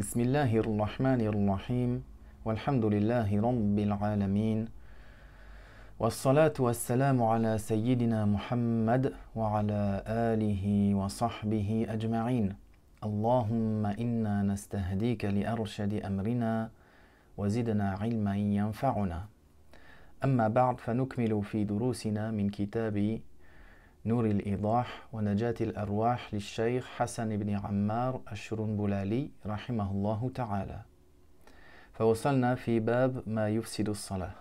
بسم الله الرحمن الرحيم والحمد لله رب العالمين والصلاة والسلام على سيدنا محمد وعلى آله وصحبه أجمعين اللهم إنا نستهديك لأرشد أمرنا وزدنا علما ينفعنا أما بعد فنكمل في دروسنا من كتاب نور الإيضاح ونجاة الأرواح للشيخ حسن بن عمار الشرنبلالي رحمه الله تعالى فوصلنا في باب ما يفسد الصلاة.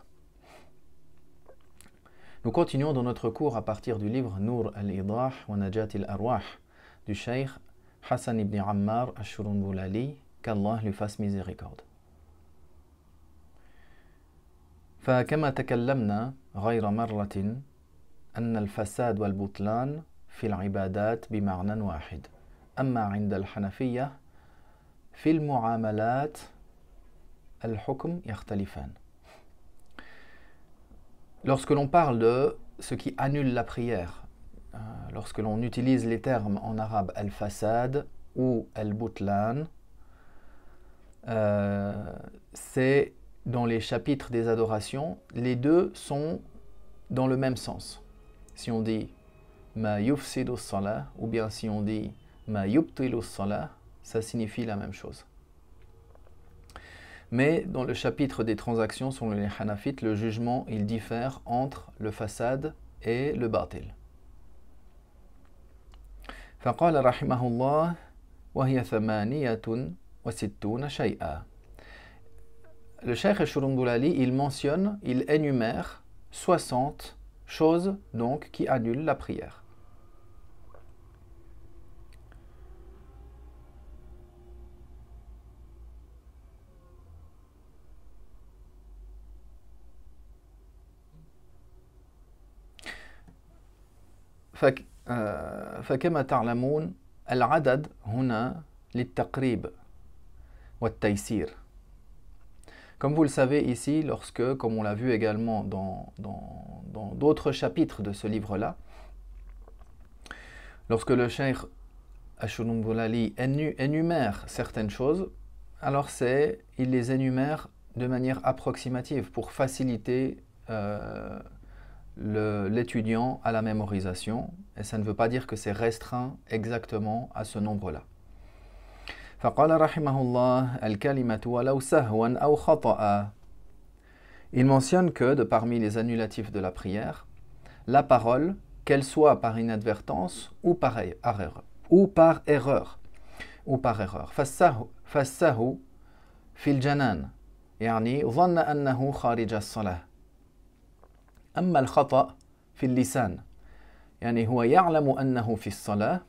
Nous continuons dans notre cours à partir du livre Nour al-Idah wa Najat al-Arwah du Cheikh Hassan ibn Ammar al-Shurunbulali, qu'Allah lui fasse miséricorde. فكما تكلمنا غير مرة أن الفساد والبطلان في العبادات بمعنى واحد أما عند الحنفية في المعاملات الحكم يختلفان. Lorsque l'on parle de ce qui annule la prière, lorsque l'on utilise les termes en arabe al-fasad ou al-butlan, c'est dans les chapitres des adorations, les deux sont dans le même sens. Si on dit ma yufsidu salah ou bien si on dit ma yubtilu salah, ça signifie la même chose. Mais dans le chapitre des transactions selon les Hanafites, le jugement il diffère entre le fasad et le batil. فقال رحمه الله وهي 68 شيئا. Le Cheikh al-Shurunbulali, il mentionne, il énumère 60 choses donc qui annulent la prière. فكما تعلمون العدد هنا للتقريب والتيسير. Comme vous le savez ici, lorsque, comme on l'a vu également dans d'autres chapitres de ce livre-là, lorsque le Cheikh al-Shurunbulali énumère certaines choses, alors il les énumère de manière approximative pour faciliter l'étudiant à la mémorisation, et ça ne veut pas dire que c'est restreint exactement à ce nombre-là. فقال رحمه الله الكلمة ولو سهوا أو خطأ. Il mentionne que de parmi les annulatifs de la prière, la parole, qu'elle soit par inadvertance ou par erreur, فالسهو في الجنان يعني ظن أنه خارج الصلاة. أما الخطأ في اللسان يعني هو يعلم أنه في الصلاة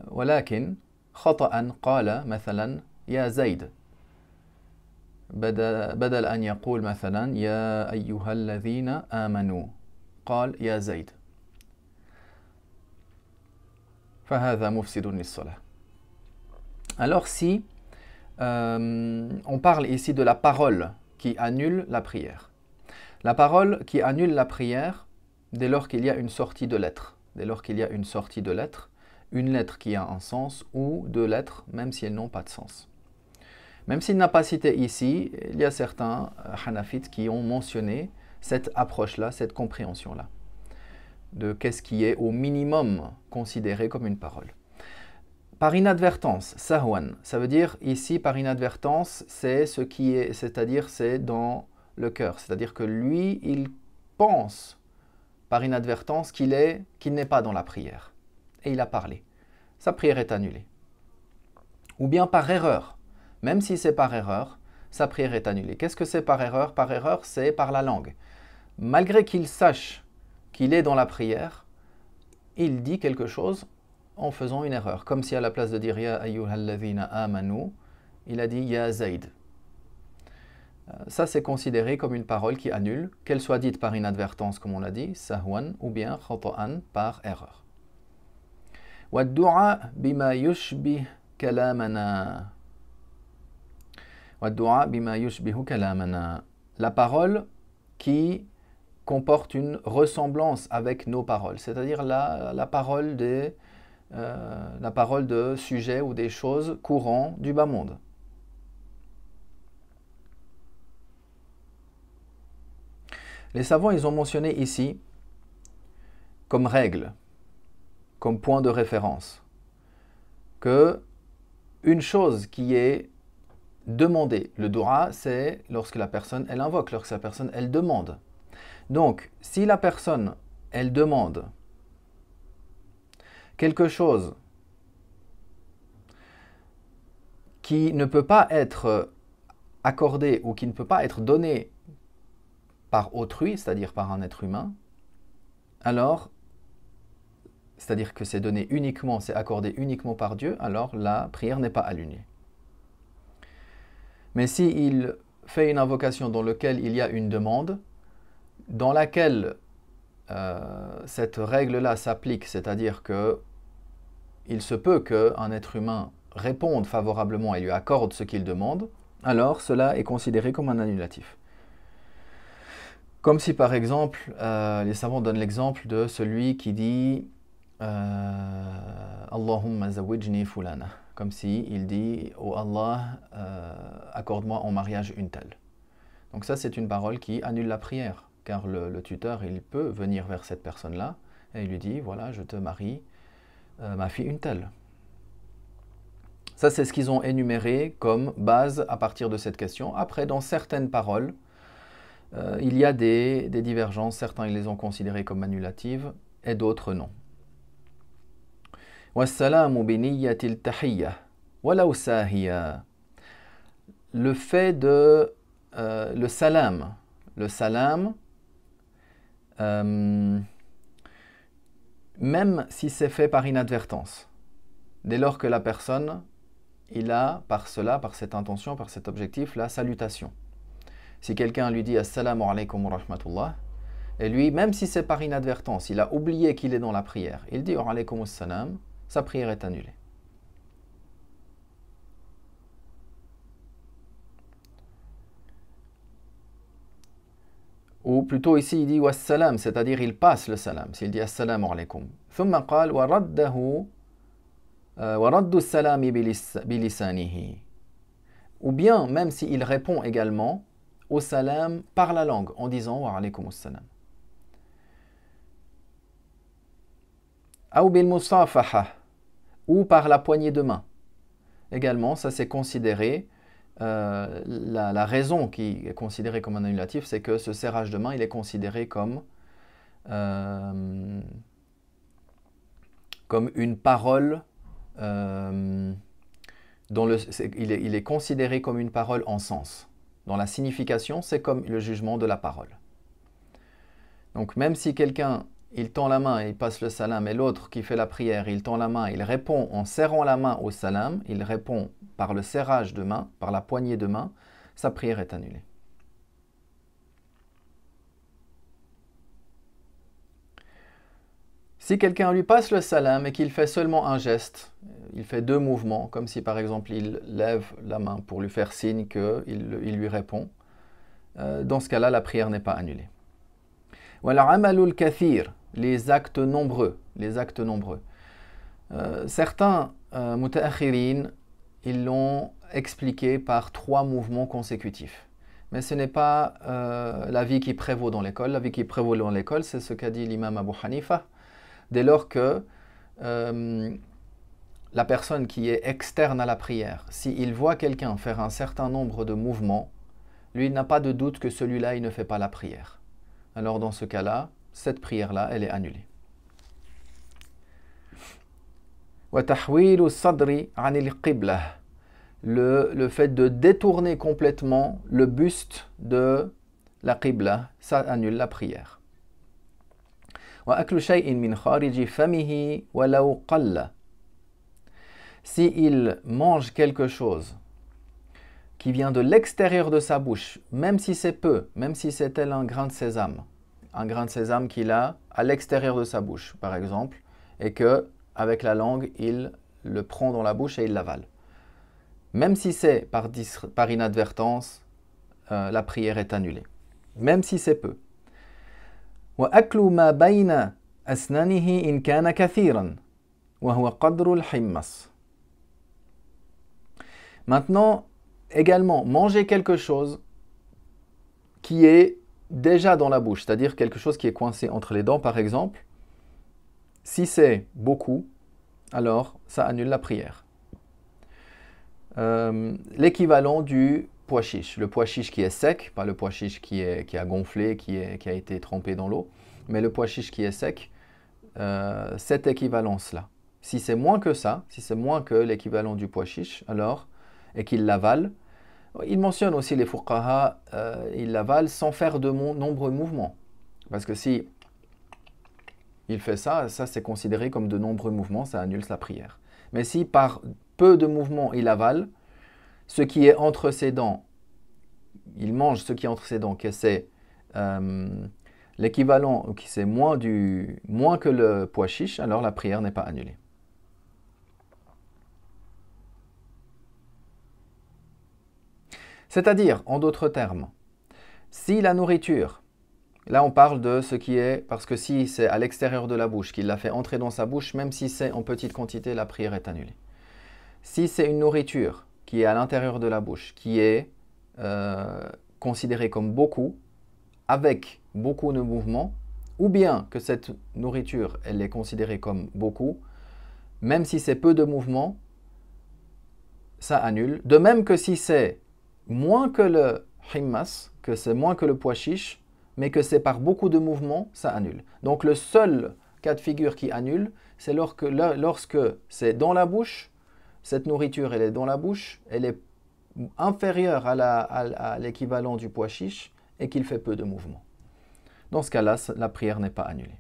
ولكن خطأ قال مثلا يا زيد بدل أن يقول مثلا يا أيها الذين آمنوا قال يا زيد فهذا مفسد للصلاة. Alors si on parle ici de la parole qui annule la prière. La parole qui annule la prière dès lors qu'il y a une sortie de lettre. Dès lors qu'il y a une sortie de lettre, une lettre qui a un sens ou deux lettres, même si elles n'ont pas de sens. Même s'il n'a pas cité ici, il y a certains Hanafites qui ont mentionné cette approche-là, cette compréhension-là, de qu'est-ce qui est au minimum considéré comme une parole. Par inadvertance, sahwan, ça veut dire ici par inadvertance, c'est ce qui est, c'est-à-dire c'est dans le cœur, c'est-à-dire que lui, il pense par inadvertance qu'il n'est pas dans la prière. Et il a parlé. Sa prière est annulée. Ou bien par erreur. Même si c'est par erreur, sa prière est annulée. Qu'est-ce que c'est par erreur? Par erreur, c'est par la langue. Malgré qu'il sache qu'il est dans la prière, il dit quelque chose en faisant une erreur. Comme si à la place de dire « Ya ayyuhalladhina amanu », il a dit « Ya Zayd ». Ça, c'est considéré comme une parole qui annule, qu'elle soit dite par inadvertance, comme on l'a dit, sahwan, ou bien khata'an, par erreur. والدعاء بما يشبه كلامنا. والدعاء بما يشبه كلامنا. La parole qui comporte une ressemblance avec nos paroles, c'est-à-dire la parole la parole de sujets ou des choses courants du bas monde. Les savants, ils ont mentionné ici, comme règle, comme point de référence, que une chose qui est demandée, le dua, c'est lorsque la personne, elle invoque, lorsque la personne, elle demande. Donc, si la personne, elle demande quelque chose qui ne peut pas être accordé ou qui ne peut pas être donné par autrui, c'est-à-dire par un être humain, alors, c'est-à-dire que c'est donné uniquement, c'est accordé uniquement par Dieu, alors la prière n'est pas annulée. Mais s'il fait une invocation dans laquelle il y a une demande, dans laquelle cette règle-là s'applique, c'est-à-dire que il se peut qu'un être humain réponde favorablement et lui accorde ce qu'il demande, alors cela est considéré comme un annulatif. Comme si par exemple, les savants donnent l'exemple de celui qui dit Allahumma zawijni fulana, comme si il dit oh Allah, accorde-moi en mariage une telle. Donc ça c'est une parole qui annule la prière, car le tuteur il peut venir vers cette personne-là et il lui dit voilà je te marie ma fille une telle. Ça c'est ce qu'ils ont énuméré comme base à partir de cette question. Après dans certaines paroles, il y a des divergences, certains ils les ont considérées comme annulatives et d'autres non. Wassalamu bi niyyatil tahiyya walaw sahiya. Le fait de le salam, même si c'est fait par inadvertance, dès lors que la personne, il a par cela, par cette intention, par cet objectif, la salutation. Si quelqu'un lui dit Assalamu alaikum wa rahmatullah, et lui, même si c'est par inadvertance, il a oublié qu'il est dans la prière, il dit Wa alaikum assalam, sa prière est annulée. Ou plutôt ici, il dit Wassalam, c'est-à-dire il passe le salam. S'il dit Assalamu alaikum. Thumma qal wa raddu salami bilisanihi. Ou bien, même s'il répond également au salam par la langue, en disant Wa alaikum assalam. Ou bil musafaha, ou par la poignée de main. Également, ça c'est considéré, la raison qui est considérée comme un annulatif, c'est que ce serrage de main, il est considéré comme une parole, il est considéré comme une parole en sens. Dans la signification, c'est comme le jugement de la parole. Donc même si quelqu'un, il tend la main et il passe le salam, et l'autre qui fait la prière, il tend la main, il répond en serrant la main au salam, il répond par le serrage de main, par la poignée de main, sa prière est annulée. Si quelqu'un lui passe le salam et qu'il fait seulement un geste, il fait deux mouvements, comme si par exemple il lève la main pour lui faire signe qu'il lui répond, dans ce cas-là, la prière n'est pas annulée. Wal amalul kathir, les actes nombreux. Certains mutaakhirin, ils l'ont expliqué par 3 mouvements consécutifs. Mais ce n'est pas l'avis qui prévaut dans l'école. L'avis qui prévaut dans l'école, c'est ce qu'a dit l'imam Abu Hanifa. Dès lors que la personne qui est externe à la prière, s'il voit quelqu'un faire un certain nombre de mouvements, lui il n'a pas de doute que celui-là, il ne fait pas la prière. Alors dans ce cas-là, cette prière-là, elle est annulée. وَتَحْوِيلُ الصَّدْرِ عَنِ الْقِبْلَةِ, le fait de détourner complètement le buste de la qibla, ça annule la prière. وَأَكْلُ شَيْءٍ مِنْ خَارِجِ فَمِهِ وَلَوْ قَلَّ. S'il mange quelque chose qui vient de l'extérieur de sa bouche, même si c'est peu, même si c'est tel un grain de sésame qu'il a à l'extérieur de sa bouche, par exemple, et que avec la langue, il le prend dans la bouche et il l'avale. Même si c'est par inadvertance, la prière est annulée. Même si c'est peu. وَأَكْلُ مَا بَيْنَ أَسْنَانِهِ إِنْ كَانَ كَثِيرًا. وهو قدر الحمص. Maintenant, également, manger quelque chose qui est déjà dans la bouche, c'est-à-dire quelque chose qui est coincé entre les dents, par exemple. Si c'est beaucoup, alors ça annule la prière. L'équivalent du pois chiche. Le pois chiche qui est sec, pas le pois chiche qui a gonflé, qui a été trempé dans l'eau, mais le pois chiche qui est sec, cette équivalence-là. Si c'est moins que ça, si c'est moins que l'équivalent du pois chiche, alors, et qu'il l'avale, il mentionne aussi les fuqaha, il l'avale sans faire de nombreux mouvements. Parce que si il fait ça, ça c'est considéré comme de nombreux mouvements, ça annule sa prière. Mais si par peu de mouvements il avale, ce qui est entre ses dents, il mange ce qui est entre ses dents, que c'est l'équivalent, qui c'est moins que le pois chiche, alors la prière n'est pas annulée. C'est-à-dire, en d'autres termes, si la nourriture, là on parle de ce qui est, parce que si c'est à l'extérieur de la bouche, qu'il l'a fait entrer dans sa bouche, même si c'est en petite quantité, la prière est annulée. Si c'est une nourriture qui est à l'intérieur de la bouche, qui est considérée comme beaucoup, avec beaucoup de mouvements, ou bien que cette nourriture, elle est considérée comme beaucoup, même si c'est peu de mouvements, ça annule. De même que si c'est moins que le himmas, que c'est moins que le pois chiche, mais que c'est par beaucoup de mouvements, ça annule. Donc le seul cas de figure qui annule, c'est lorsque c'est dans la bouche, cette nourriture elle est dans la bouche, elle est inférieure à l'équivalent du pois chiche et qu'il fait peu de mouvements. Dans ce cas-là, la prière n'est pas annulée.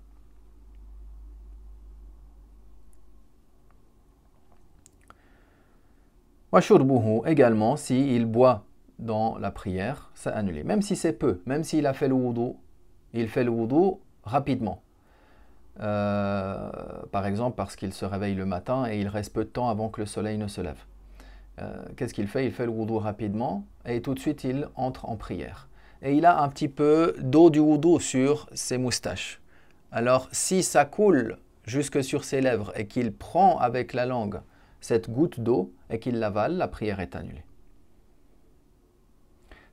Washurbuhu également, s'il boit dans la prière, c'est annulé. Même si c'est peu, même s'il a fait le wudu, il fait le wudu rapidement. Par exemple, parce qu'il se réveille le matin et il reste peu de temps avant que le soleil ne se lève. Qu'est-ce qu'il fait? Il fait le wudu rapidement et tout de suite il entre en prière. Et il a un petit peu d'eau du wudu sur ses moustaches. Alors, si ça coule jusque sur ses lèvres et qu'il prend avec la langue cette goutte d'eau et qu'il l'avale, la prière est annulée.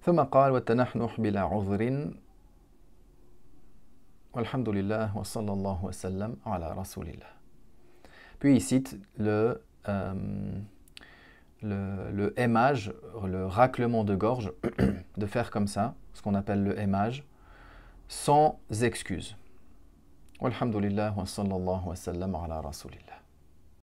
ثم قال والتنحنح بلا عذر والحمد لله وصلى الله وسلم على رسول الله. Puis il cite le hémage, le raclement de gorge, de faire comme ça, ce qu'on appelle le hémage, sans excuse. Walhamdulillah wa sallallahu wa sallam ala rasulillah.